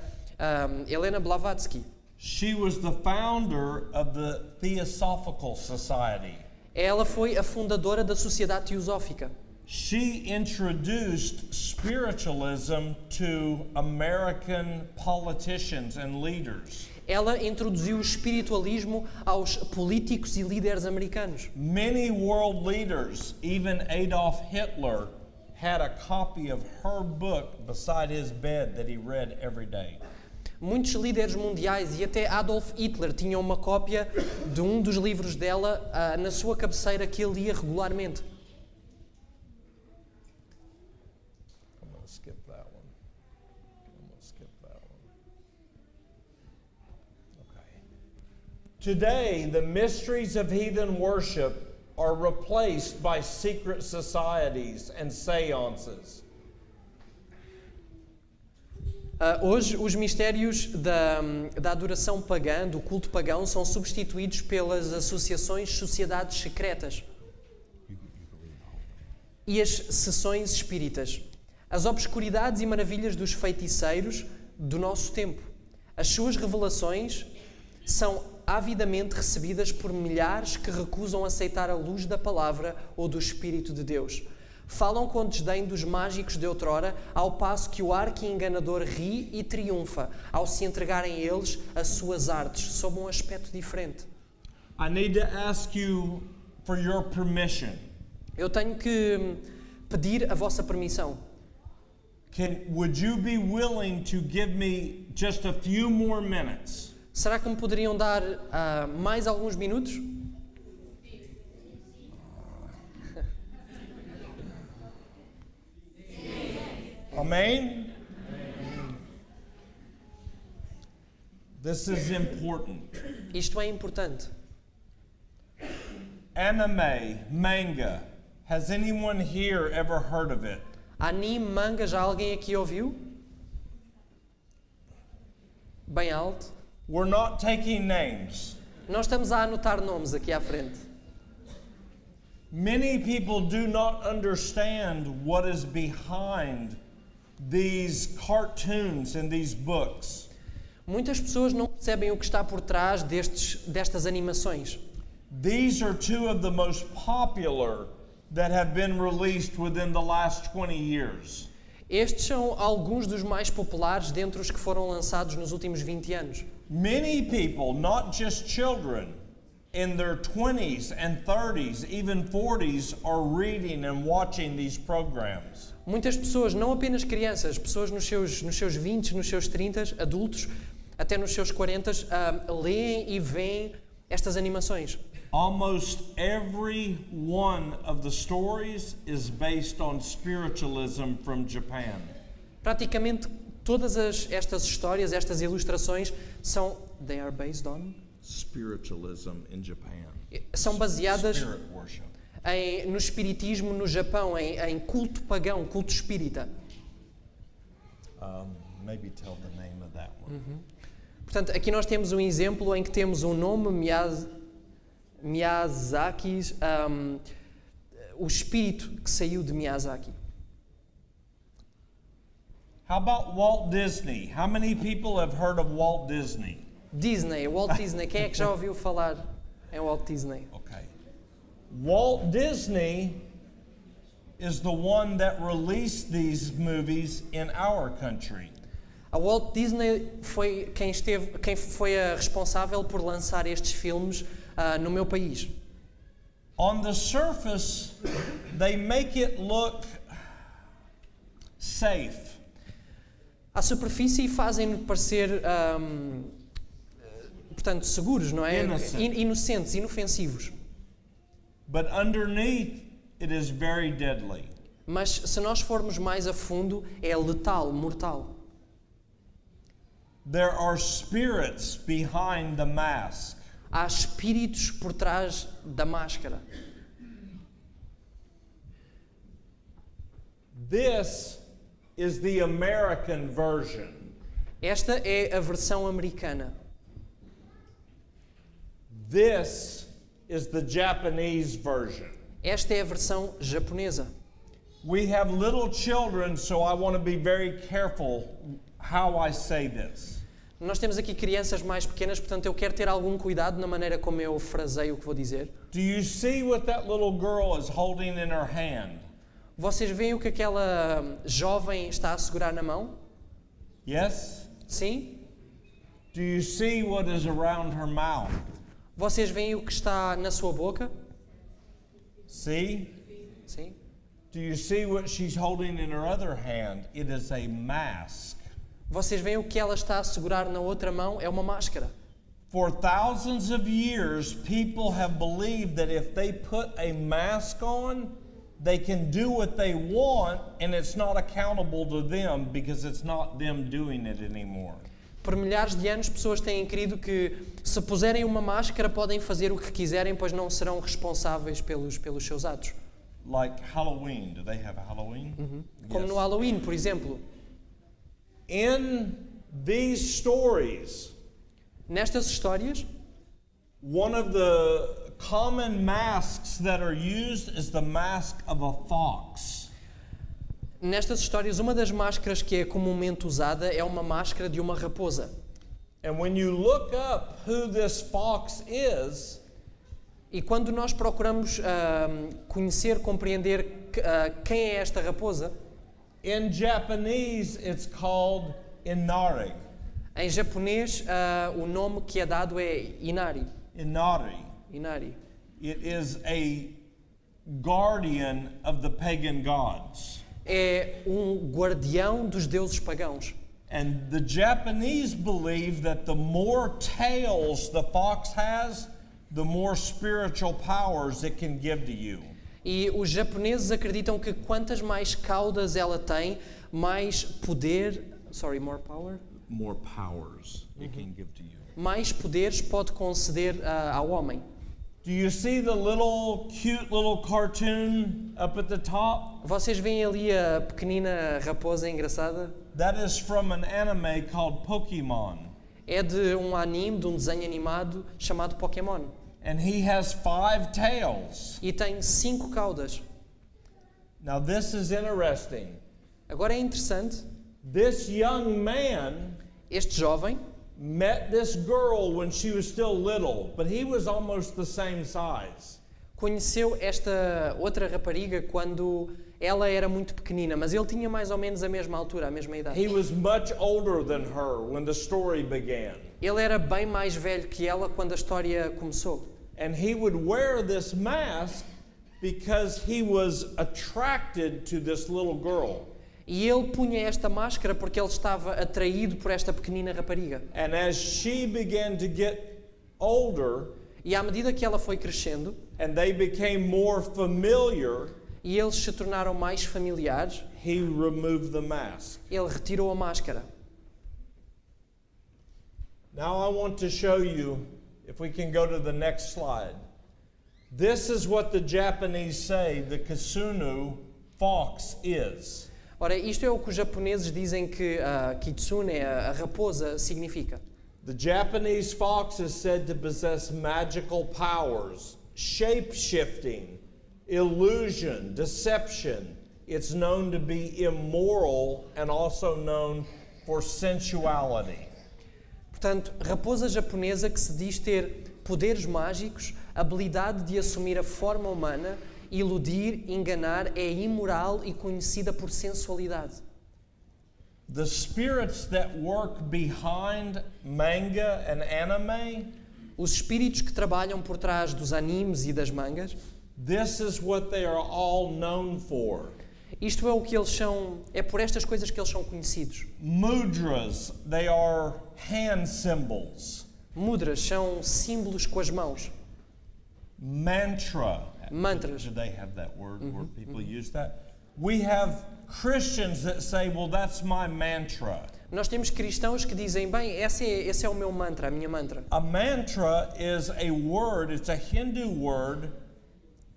Helena Blavatsky. She was the founder of the Theosophical Society. Ela foi a fundadora da Sociedade Teosófica. She introduced spiritualism to American politicians and leaders. Ela introduziu o espiritualismo aos políticos e líderes americanos. Many world leaders, even Adolf Hitler, had a copy of her book beside his bed that he read every day. Muitos líderes mundiais e até Adolf Hitler tinham uma cópia de um dos livros dela na sua cabeceira que ele lia regularmente. I'm going to skip that one. Okay. Today, the mysteries of heathen worship are replaced by secret societies and seances. Hoje, os mistérios da adoração pagã, do culto pagão, são substituídos pelas associações, sociedades secretas e as sessões espíritas. As obscuridades e maravilhas dos feiticeiros do nosso tempo. As suas revelações são avidamente recebidas por milhares que recusam aceitar a luz da palavra ou do Espírito de Deus. Falam com desdém dos mágicos de outrora, ao passo que o arqui-enganador ri e triunfa ao se entregarem eles as suas artes, sob um aspecto diferente. I need to ask you for your permission. Eu tenho que pedir a vossa permissão. Would you be willing to give me just a few more minutes? Será que me poderiam dar mais alguns minutos? Amen? This is important. Isto é importante. Anime, manga. Has anyone here ever heard of it? Anime, manga, já alguém aqui ouviu? Bem alto. We're not taking names. Nós estamos a anotar nomes aqui à frente. Many people do not understand what is behind these cartoons and these books. Muitas pessoas não percebem o que está por trás destas animações. These are two of the most popular that have been released within the last 20 years. Estes são alguns dos mais populares dentre os que foram lançados nos últimos 20 anos. Many people, not just children, in their 20s and 30s, even 40s, are reading and watching these programs. Muitas pessoas, não apenas crianças, pessoas nos seus 20s, nos seus 30s, adultos, até nos seus 40s, leem e veem estas animações. Almost every one of the stories is based on spiritualism from Japan. Praticamente todas estas histórias, estas ilustrações they are based on Spiritualism in Japan. São baseadas Spirit worship. no espiritismo no Japão, em culto pagão, culto espírita. Maybe tell the name of that one. Portanto, aqui nós temos um exemplo em que temos um nome, Miyazaki, o espírito que saiu de Miyazaki. How about Walt Disney? How many people have heard of Walt Disney? Walt Disney. Quem é que já ouviu falar em Walt Disney? Okay. Walt Disney is the one that released these movies in our country. A Walt Disney foi quem foi a responsável por lançar estes filmes no meu país. On the surface, they make it look safe. À superfície fazem-no parecer, portanto, seguros, não é? Inocentes, inofensivos. But underneath, it is very deadly. Mas se nós formos mais a fundo, é letal, mortal. There are spirits behind the mask. Há espíritos por trás da máscara. This is the American version. Esta é a versão americana. This is the Japanese version. Esta é a versão japonesa. We have little children, so I want to be very careful how I say this. Nós temos aqui crianças mais pequenas, portanto eu quero ter algum cuidado na maneira como eu fraseio o que vou dizer. Do you see what that little girl is holding in her hand? Vocês veem o que aquela jovem está a segurar na mão? Yes? Sim? Do you see what is around her mouth? Vocês veem o que está na sua boca? See? Sim? Do you see what she's holding in her other hand? It is a mask. Vocês veem o que ela está a segurar na outra mão? É uma máscara. For thousands of years, people have believed that if they put a mask on, they can do what they want and it's not accountable to them because it's not them doing it anymore. Por milhares de anos, pessoas têm crido que se puserem uma máscara podem fazer o que quiserem, pois não serão responsáveis pelos seus atos. Like Halloween. Do they have a Halloween? Como Yes. no Halloween, por exemplo. In these stories, Nestas histórias, one of the common masks that are used is the mask of a fox. uma das máscaras que é comumente usada é uma máscara de uma raposa. And when you look up who this fox is, E quando nós procuramos conhecer, compreender quem é esta raposa, in Japanese it's called Inari. em japonês o nome que é dado é Inari. Inari. Inari. It is a guardian of the pagan gods. É guardião dos deuses pagãos. And the Japanese believe that the more tails the fox has, the more spiritual powers it can give to you. E os japoneses acreditam que quantas mais caudas ela tem, mais poder, more power? More powers it can give to you. Mais poderes pode conceder ao homem. Do you see the cute little cartoon up at the top? Vocês veem ali a pequenina raposa engraçada? That is from an anime called Pokemon. É de um anime, de um desenho animado chamado Pokémon. And he has 5 tails. E tem 5 caudas. Now this is interesting. Agora é interessante, This young man este jovem met this girl when she was still little, but he was almost the same size. conheceu esta outra rapariga quando ela era muito pequenina, mas ele tinha mais ou menos a mesma altura, a mesma idade. He was much older than her when the story began. Ele era bem mais velho que ela quando a história começou. And he would wear this mask because he was attracted to this little girl. E ele punha esta máscara porque ele estava atraído por esta pequenina rapariga. And as she began to get older E à medida que ela foi crescendo and they became more familiar, e eles se tornaram mais familiares, he removed the mask. ele retirou a máscara. Now I want to show you, if we can go to the next slide. This is what the Japanese say the Kitsune fox is. Ora, isto é o que os japoneses dizem que a kitsune, a raposa, significa. The Japanese fox is said to possess magical powers, shape-shifting, illusion, deception. It's known to be immoral and also known for sensuality. Portanto, raposa japonesa que se diz ter poderes mágicos, habilidade de assumir a forma humana, iludir, enganar, é imoral e conhecida por sensualidade. The spirits that work behind manga and anime, Os espíritos que trabalham por trás dos animes e das mangas, this is what they are all known for. isto é o que eles são, é por estas coisas que eles são conhecidos. Mudras, they are hand symbols. Mudras são símbolos com as mãos. Mantra, Mantras. do they have that word where people use that? We have Christians that say, well, that's my mantra. Nós temos cristãos que dizem, bem, esse é o meu mantra, a minha mantra. A mantra is a word, it's a Hindu word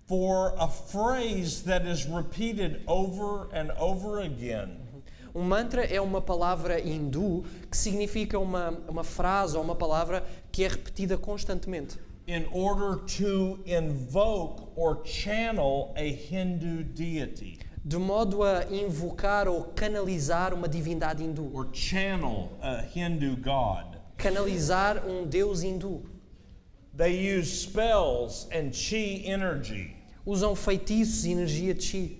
for a phrase that is repeated over and over again. Um mantra é uma palavra hindu que significa uma frase ou uma palavra que é repetida constantemente. In order to invoke or channel a Hindu deity. De modo a invocar ou canalizar uma divindade hindu. Or channel a Hindu god. Canalizar um deus hindu. They use spells and chi energy. Usam feitiços e energia chi.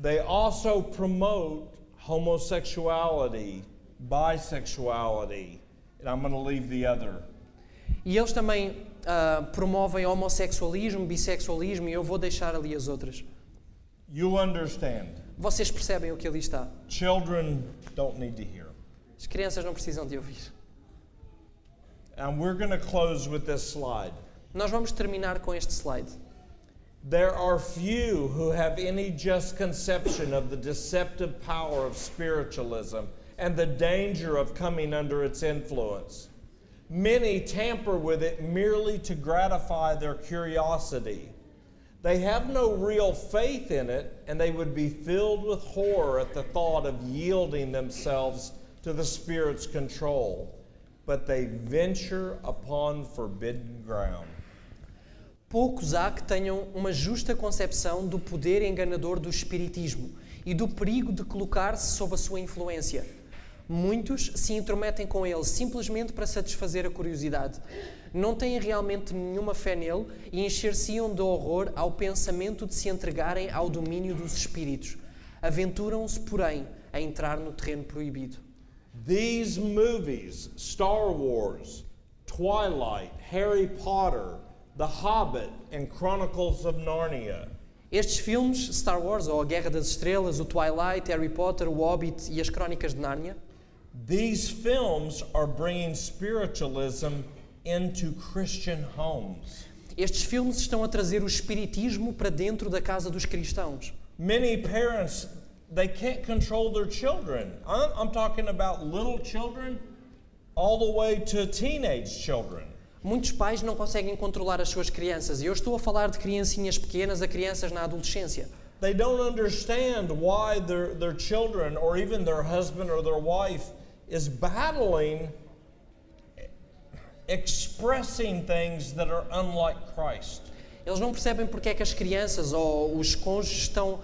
They also promote homosexuality, bisexuality, and I'm going to leave the other. E eles também promovem homossexualismo, bissexualismo, e eu vou deixar ali as outras. You understand. Vocês percebem o que ali está. Children don't need to hear. As crianças não precisam de ouvir. And we're going to close with this slide. Nós vamos terminar com este slide. There are few who have any just conception of the deceptive power of spiritualism and the danger of coming under its influence. Many tamper with it merely to gratify their curiosity. They have no real faith in it, and they would be filled with horror at the thought of yielding themselves to the Spirit's control. But they venture upon forbidden ground. Poucos há que tenham uma justa concepção do poder enganador do espiritismo e do perigo de colocar-se sob a sua influência. Muitos se intrometem com ele simplesmente para satisfazer a curiosidade. Não têm realmente nenhuma fé nele e encher-se-ão de horror ao pensamento de se entregarem ao domínio dos espíritos. Aventuram-se, porém, a entrar no terreno proibido. These movies, Star Wars, Twilight, Harry Potter, The Hobbit and Chronicles of Narnia. Estes filmes, Star Wars, ou A Guerra das Estrelas, o Twilight, Harry Potter, o Hobbit e as Crónicas de Nárnia, these films are bringing spiritualism into Christian homes. estes filmes estão a trazer o espiritismo para dentro da casa dos cristãos. Many parents, they can't control their children. I'm talking about little children all the way to teenage children. Muitos pais não conseguem controlar as suas crianças, e eu estou a falar de criancinhas pequenas a crianças na adolescência. They don't understand why their children or even their husband or their wife is battling expressing things that are unlike Christ. Eles não percebem porque é que as crianças ou os cônjuges estão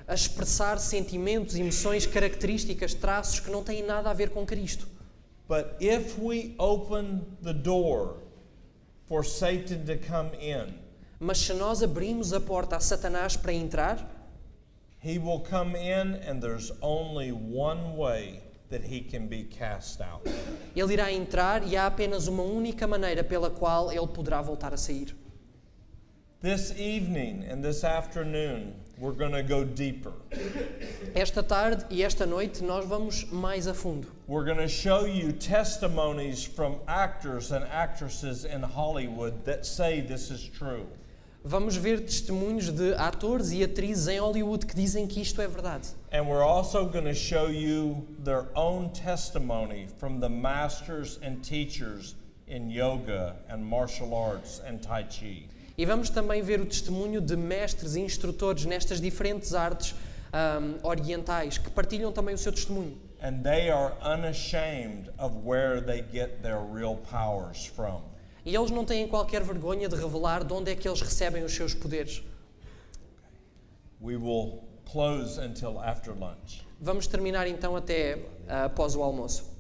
a expressar sentimentos, emoções, características, traços que não têm nada a ver com Cristo. But if we open the door for Satan to come in, mas se nós abrimos a porta a Satanás para entrar, he will come in and there's only one way that he can be cast out. ele irá entrar e há apenas uma única maneira pela qual ele poderá voltar a sair. This evening and this afternoon, we're going to go deeper. Esta tarde e esta noite nós vamos mais a fundo. We're going to show you testimonies from actors and actresses in Hollywood that say this is true. Vamos ver testemunhos de atores e atrizes em Hollywood que dizem que isto é verdade. And we're also going to show you their own testimony from the masters and teachers in yoga and martial arts and tai chi. E vamos também ver o testemunho de mestres e instrutores nestas diferentes artes orientais que partilham também o seu testemunho. And they are unashamed of where they get their real powers from. E eles não têm qualquer vergonha de revelar de onde é que eles recebem os seus poderes. We will close until after lunch. Vamos terminar então até após o almoço.